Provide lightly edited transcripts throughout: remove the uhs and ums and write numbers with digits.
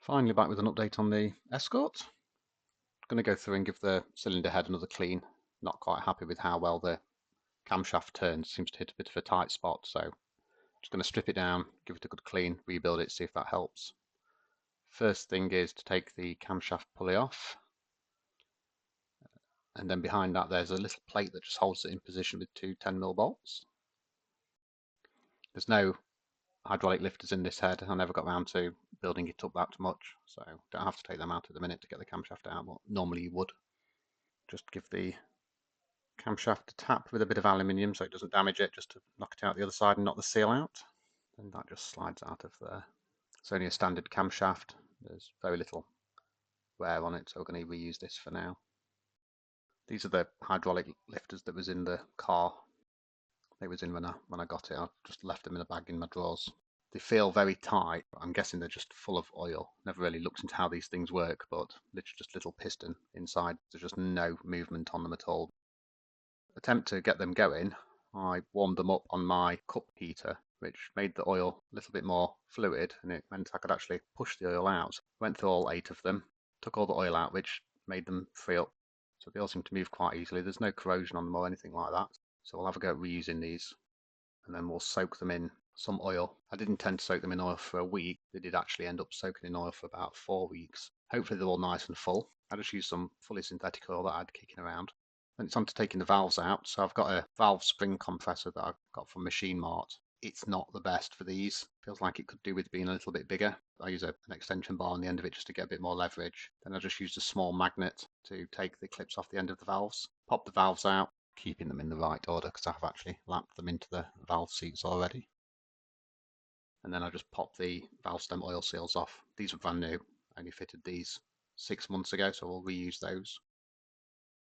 Finally back with an update on the Escort. I'm going to go through and give the cylinder head another clean. Not quite happy with how well the camshaft turns, seems to hit a bit of a tight spot, so just going to strip it down, give it a good clean, rebuild it, see if that helps. First thing is to take the camshaft pulley off, and then behind that there's a little plate that just holds it in position with two 10mm bolts. There's no hydraulic lifters in this head. I never got around to building it up that much, so don't have to take them out at the minute to get the camshaft out, but normally you would. Just give the camshaft a tap with a bit of aluminium so it doesn't damage it, just to knock it out the other side and knock the seal out. And that just slides out of there. It's only a standard camshaft. There's very little wear on it, so we're going to reuse this for now. These are the hydraulic lifters that was in the car. They was in when I got it. I just left them in a bag in my drawers. They feel very tight. I'm guessing they're just full of oil. Never really looked into how these things work, but literally just little piston inside. There's just no movement on them at all. Attempt to get them going, I warmed them up on my cup heater, which made the oil a little bit more fluid, and it meant I could actually push the oil out. Went through all 8 of them, took all the oil out, which made them free up. So they all seem to move quite easily. There's no corrosion on them or anything like that. So we'll have a go at reusing these, and then we'll soak them in some oil. I didn't intend to soak them in oil for a week. They did actually end up soaking in oil for about 4 weeks. Hopefully they're all nice and full. I just used some fully synthetic oil that I had kicking around. Then it's on to taking the valves out. So I've got a valve spring compressor that I've got from Machine Mart. It's not the best for these. Feels like it could do with being a little bit bigger. I use an extension bar on the end of it just to get a bit more leverage. Then I just used a small magnet to take the clips off the end of the valves. Pop the valves out, keeping them in the right order because I've actually lapped them into the valve seats already. And then I just pop the valve stem oil seals off. These are brand new. I only fitted these 6 months ago, so we'll reuse those.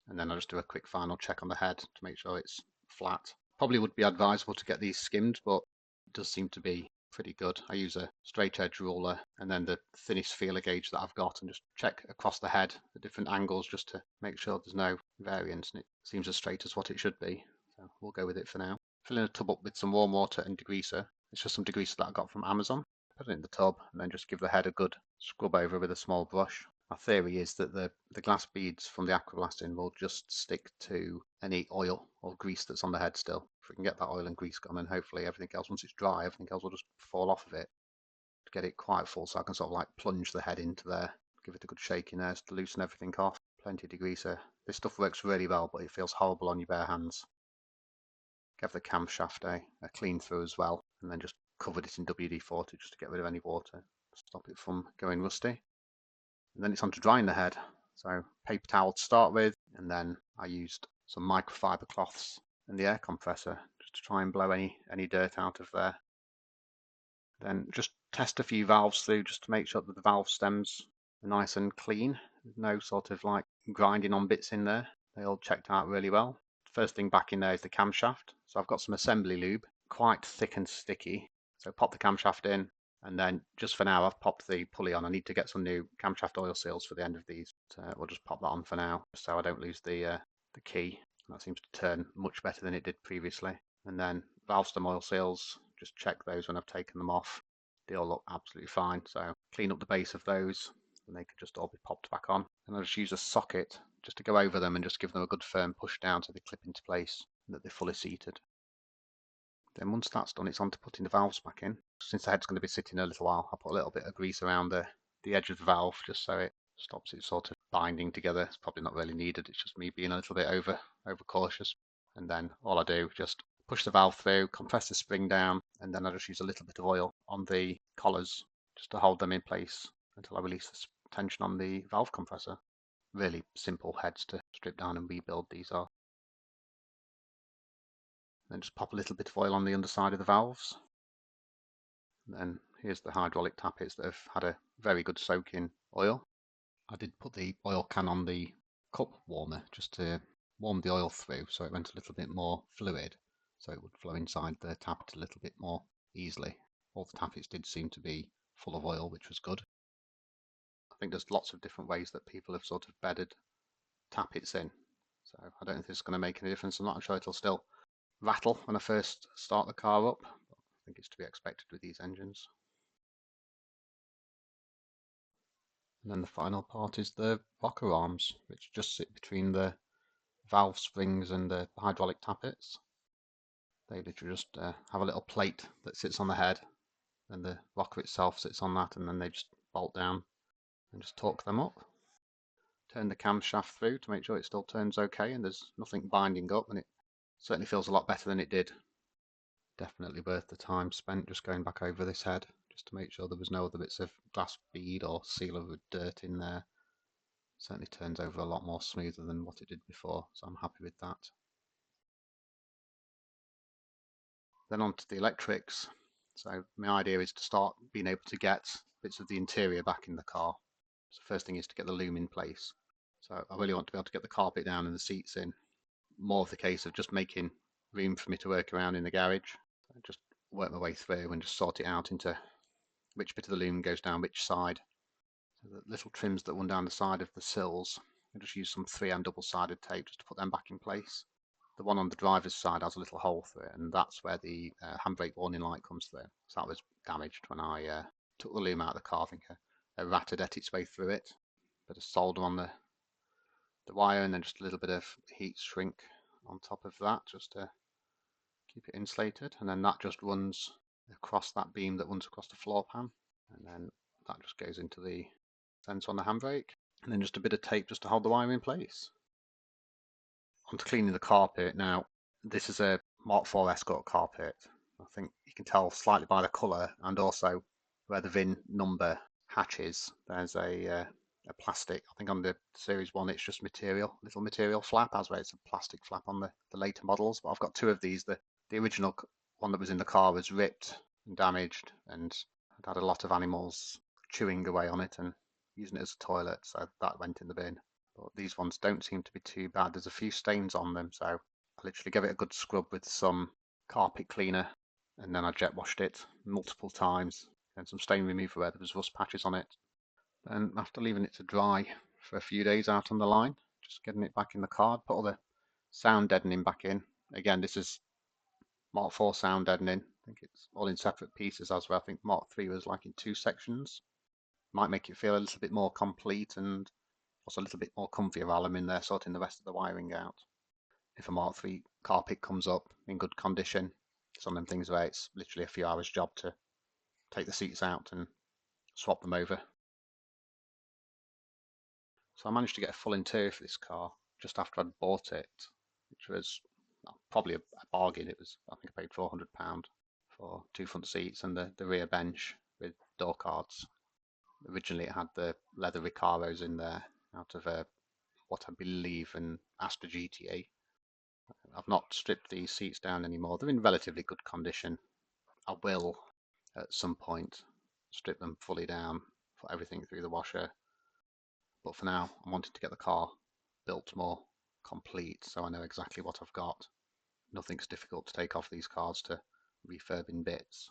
And then I'll just do a quick final check on the head to make sure it's flat. Probably would be advisable to get these skimmed, but it does seem to be pretty good. I use a straight edge ruler and then the thinnest feeler gauge that I've got and just check across the head at different angles just to make sure there's no variance, and it seems as straight as what it should be. So we'll go with it for now. Fill in a tub up with some warm water and degreaser. It's just some degreaser that I got from Amazon. Put it in the tub and then just give the head a good scrub over with a small brush. My theory is that the glass beads from the aquablasting will just stick to any oil or grease that's on the head still. If we can get that oil and grease gone, and hopefully everything else, once it's dry, everything else will just fall off of it. To get it quite full so I can sort of like plunge the head into there, give it a good shake in there to loosen everything off. Plenty of degreaser. This stuff works really well, but it feels horrible on your bare hands. Give the camshaft a clean through as well, and then just covered it in WD-40 just to get rid of any water, stop it from going rusty. And then it's on to drying the head. So paper towel to start with, and then I used some microfiber cloths and the air compressor just to try and blow any dirt out of there. Then just test a few valves through just to make sure that the valve stems are nice and clean. There's no sort of like grinding on bits in there. They all checked out really well. First thing back in there is the camshaft. So I've got some assembly lube, quite thick and sticky. So pop the camshaft in, and then just for now I've popped the pulley on. I need to get some new camshaft oil seals for the end of these. So we'll just pop that on for now, just so I don't lose the key. That seems to turn much better than it did previously. And then valve stem oil seals, just check those when I've taken them off. They all look absolutely fine. So clean up the base of those, and they could just all be popped back on. And I'll just use a socket just to go over them and just give them a good firm push down so they clip into place and that they're fully seated. Then once that's done, it's on to putting the valves back in. Since the head's going to be sitting a little while, I'll put a little bit of grease around the edge of the valve just so it stops it sort of binding together. It's probably not really needed. It's just me being a little bit over cautious. And then all I do, just push the valve through, compress the spring down, and then I just use a little bit of oil on the collars just to hold them in place until I release the tension on the valve compressor. Really simple heads to strip down and rebuild these are. Then just pop a little bit of oil on the underside of the valves. And then here's the hydraulic tappets that have had a very good soak in oil. I did put the oil can on the cup warmer just to warm the oil through so it went a little bit more fluid, so it would flow inside the tappet a little bit more easily. All the tappets did seem to be full of oil, which was good. I think there's lots of different ways that people have sort of bedded tappets in, so I don't know if this is going to make any difference. I'm not sure it'll still rattle when I first start the car up, but I think it's to be expected with these engines. And then the final part is the rocker arms, which just sit between the valve springs and the hydraulic tappets. They literally just have a little plate that sits on the head, and the rocker itself sits on that, and then they just bolt down and just torque them up. Turn the camshaft through to make sure it still turns okay and there's nothing binding up, and it certainly feels a lot better than it did. Definitely worth the time spent just going back over this head, just to make sure there was no other bits of glass bead or sealer with dirt in there. Certainly turns over a lot more smoother than what it did before, so I'm happy with that. Then on to the electrics. So my idea is to start being able to get bits of the interior back in the car. So the first thing is to get the loom in place. So I really want to be able to get the carpet down and the seats in. More of the case of just making room for me to work around in the garage. Just work my way through and just sort it out into which bit of the loom goes down which side. So the little trims that run down the side of the sills, I just use some 3M double-sided tape just to put them back in place. The one on the driver's side has a little hole through it, and that's where the handbrake warning light comes through. So that was damaged when I took the loom out of the car. I think a rat had ate its way through it. Bit of solder on the wire, and then just a little bit of heat shrink on top of that just to keep it insulated, and then that just runs across that beam that runs across the floor pan, and then that just goes into the sensor on the handbrake, and then just a bit of tape just to hold the wire in place. On to cleaning the carpet. Now this is a Mark IV Escort carpet. I think you can tell slightly by the colour and also where the VIN number hatches. There's a plastic. I think on the Series 1 it's just material, little material flap, as where it's a plastic flap on the later models. But I've got two of these. The original one that was in the car was ripped and damaged, and I'd had a lot of animals chewing away on it and using it as a toilet, so that went in the bin. But these ones don't seem to be too bad. There's a few stains on them, so I literally gave it a good scrub with some carpet cleaner, and then I jet washed it multiple times, and some stain remover where there was rust patches on it. And after leaving it to dry for a few days out on the line, just getting it back in the car, put all the sound deadening back in. Again, this is Mark IV sound deadening. I think it's all in separate pieces, as well. I think Mark III was like in 2 sections. Might make it feel a little bit more complete and also a little bit more comfier while I'm in there sorting the rest of the wiring out. If a Mark III carpet comes up in good condition, it's one of them things where it's literally a few hours job to take the seats out and swap them over. So I managed to get a full interior for this car just after I'd bought it, which was probably a bargain. It was, I think I paid £400 for 2 front seats and the rear bench with door cards. Originally it had the leather Recaros in there out of what I believe an Astra GTA. I've not stripped these seats down anymore. They're in relatively good condition. I will at some point strip them fully down, put everything through the washer. But for now, I'm wanting to get the car built more complete so I know exactly what I've got. Nothing's difficult to take off these cars to refurb in bits.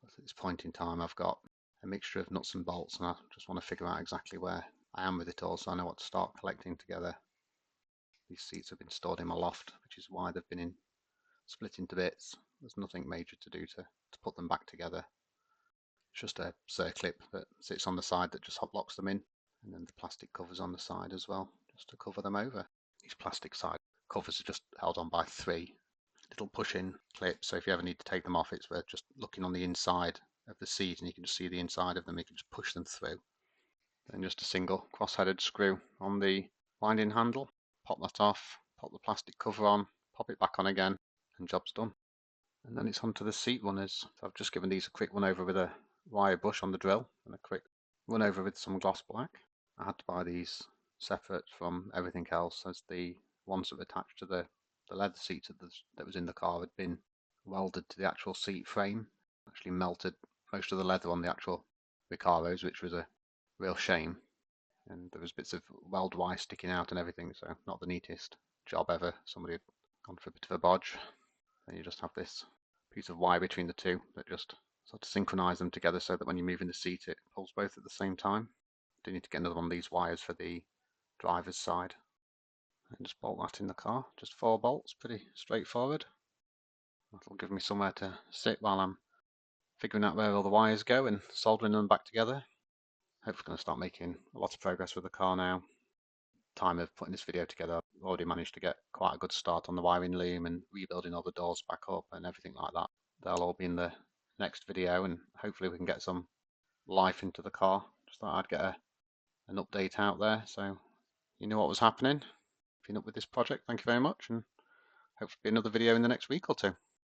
But at this point in time, I've got a mixture of nuts and bolts, and I just want to figure out exactly where I am with it all so I know what to start collecting together. These seats have been stored in my loft, which is why they've been split into bits. There's nothing major to do to put them back together. It's just a circlip that sits on the side that just hot locks them in, and then the plastic covers on the side as well, just to cover them over. These plastic side covers are just held on by 3 little push-in clips, so if you ever need to take them off, it's worth just looking on the inside of the seat and you can just see the inside of them. You can just push them through. Then just a single cross-headed screw on the winding handle. Pop that off, pop the plastic cover on, pop it back on again, and job's done. And then it's onto the seat runners. So I've just given these a quick run over with a wire brush on the drill and a quick run over with some gloss black. I had to buy these separate from everything else, as the ones that were attached to the leather seat that was in the car had been welded to the actual seat frame. Actually melted most of the leather on the actual Recaros, which was a real shame. And there was bits of weld wire sticking out and everything, so not the neatest job ever. Somebody had gone for a bit of a bodge. Then you just have this piece of wire between the two that just sort of synchronize them together so that when you're moving the seat it pulls both at the same time. Do need to get another one of these wires for the driver's side. And just bolt that in the car. Just 4 bolts, pretty straightforward. That'll give me somewhere to sit while I'm figuring out where all the wires go and soldering them back together. hopefully going to start making a lot of progress with the car now. Time of putting this video together, I've already managed to get quite a good start on the wiring loom and rebuilding all the doors back up and everything like that. They'll all be in the next video, and hopefully we can get some life into the car. Just thought I'd get an update out there so you knew what was happening. If you're up with this project, thank you very much, and hopefully be another video in the next week or two.